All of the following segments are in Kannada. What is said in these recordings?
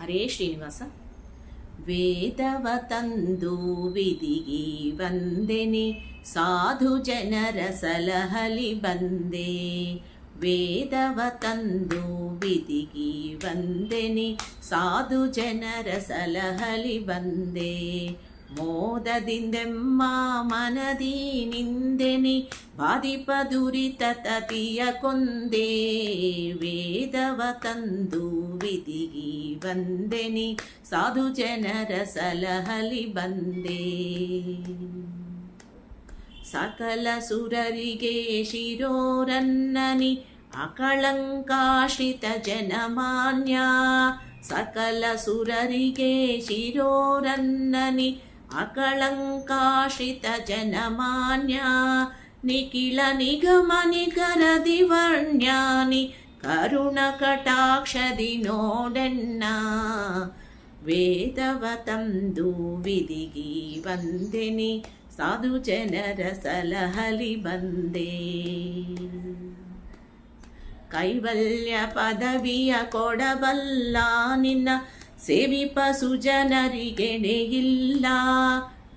ಹರೇ ಶ್ರೀನಿವಾಸ. ವೇದವ ತಂದು ವಿಧಿಗಿ ವಂದೆನೆ, ಸಾಧು ಜನರ ಸಲಹಲಿ ಬಂದೆ. ವೇದವ ತಂದು ವಿಧಿಗಿ ವಂದೆನೆ, ಸಾಧು ಜನರ ಸಲಹಲಿ ಬಂದೆ. ಮೋದದಿಂದೆಮ್ಮ ಮನದಿ ನಿಂದೆನಿ, ಬಾಧಿಪ ದುರಿತ ತತಿಯ ಕೊಂದೆ. ವೇದವ ತಂದು ವಿಧಿಗಿ ವಂದೆನಿ, ಸಾಧು ಜನರ ಸಲಹಲಿ ಬಂದೆ. ಸಕಲ ಸುರರಿಗೆ ಶಿರೋರನ್ನನಿ, ಅಕಳಂಕಾಶ್ರಿತ ಜನಮಾನ್ಯ. ಸಕಲ ಸುರರಿಗೆ ಶಿರೋರನ್ನನಿ, ಅಕಳಂಕಾಶ್ರಿತ ಜನಮಾನ್ಯ. ನಿಖಿಲ ನಿಗಮ ನಿಖರದಿ ವರ್ಣ್ಯಾನಿ, ಕರುಣ ಕಟಾಕ್ಷದಿ ನೋಡೆನ್ನ. ವೇದವ ತಂದು ವಿಧಿಗಿ ವಂದೆನಿ, ಸಾಧು ಜನರ ಸಲಹಲಿ ಬಂದೆ. ಕೈವಲ್ಯ ಪದವಿಯ ಕೊಡಬಲ್ಲ ನಿನ್ನ, ಸೇವಿಪ ಸುಜನರಿಗೆಣೆಯಿಲ್ಲ.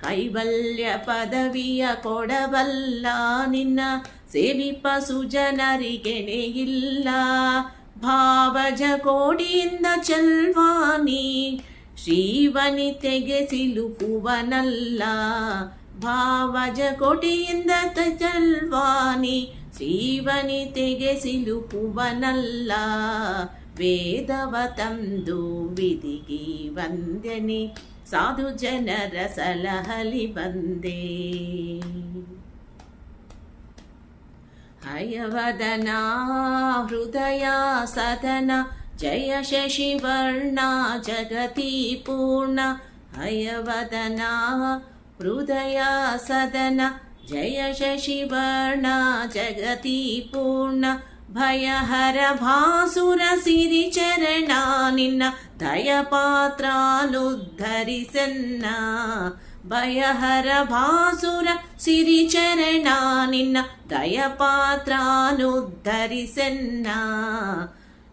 ಕೈವಲ್ಯ ಪದವಿಯ ಕೊಡಬಲ್ಲ ನಿನ್ನ, ಸೇವಿಪ ಸುಜನರಿಗೆಣೆಯಿಲ್ಲ. ಭಾವಜ ಕೋಡಿಯಿಂದ ಚಲ್ವಾನಿ, ಶ್ರೀವನಿತೆಗೆ ಸಿಲುಕುವನಲ್ಲ. ಭಾವಜ ಕೋಟಿಯಿಂದ ಚಲ್ವಾನಿ, ಶ್ರೀವನಿತೆಗೆ ಸಿಲುಕುವನಲ್ಲ. ವೇದವ ತಂದು ವಿಧಿಗಿ ವಂದೆನಿ, ಸಾಧು ಜನರ ಸಲಹಲಿ ಬಂದೆ. ಹಯವದನ ಹೃದಯ ಸದನ, ಜಯ ಶಶಿವರ್ಣ ಜಗತಿ ಪೂರ್ಣ. ಹಯವದನ ಹೃದಯ ಸದನ, ಜಯ ಶಶಿವರ್ಣ ಜಗತಿ ಪೂರ್ಣ. ಭಯಹರ ಭಾಸುರ ಸಿರಿ ಚರಣ ನಿನ್ನ, ದಯಪಾತ್ರಾನುದ್ಧರಿಸನ್ನ. ಭಯಹರ ಭಾಸುರ ಸಿರಿ ಚರಣ ನಿನ್ನ, ದಯಪಾತ್ರಾನುದ್ಧರಿಸನ್ನ.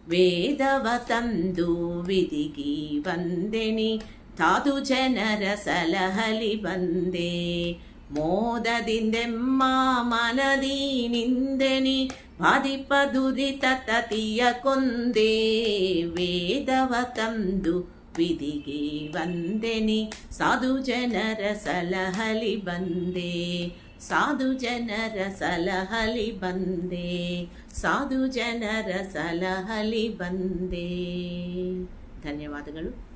ವೇದವ ತಂದು ವಿಧಿಗಿ ವಂದೆನಿ, ಸಾಧು ಜನರ ಸಲಹಲಿ ಬಂದೆ. ಮೋದದಿಂದೆಮ್ಮ ಮನದಿ ನಿಂದೆನಿ, ಬಾಧಿಪ ದುರಿತ ತತಿಯ ಕೊಂದೆ. ವೇದವ ತಂದು ವಿಧಿಗಿ ವಂದೆನಿ, ಸಾಧು ಜನರ ಸಲಹಲಿ ಬಂದೆ. ಸಾಧು ಜನರ ಸಲಹಲಿ ಬಂದೆ, ಸಾಧು ಜನರ ಸಲಹಲಿ ಬಂದೆ. ಧನ್ಯವಾದಗಳು.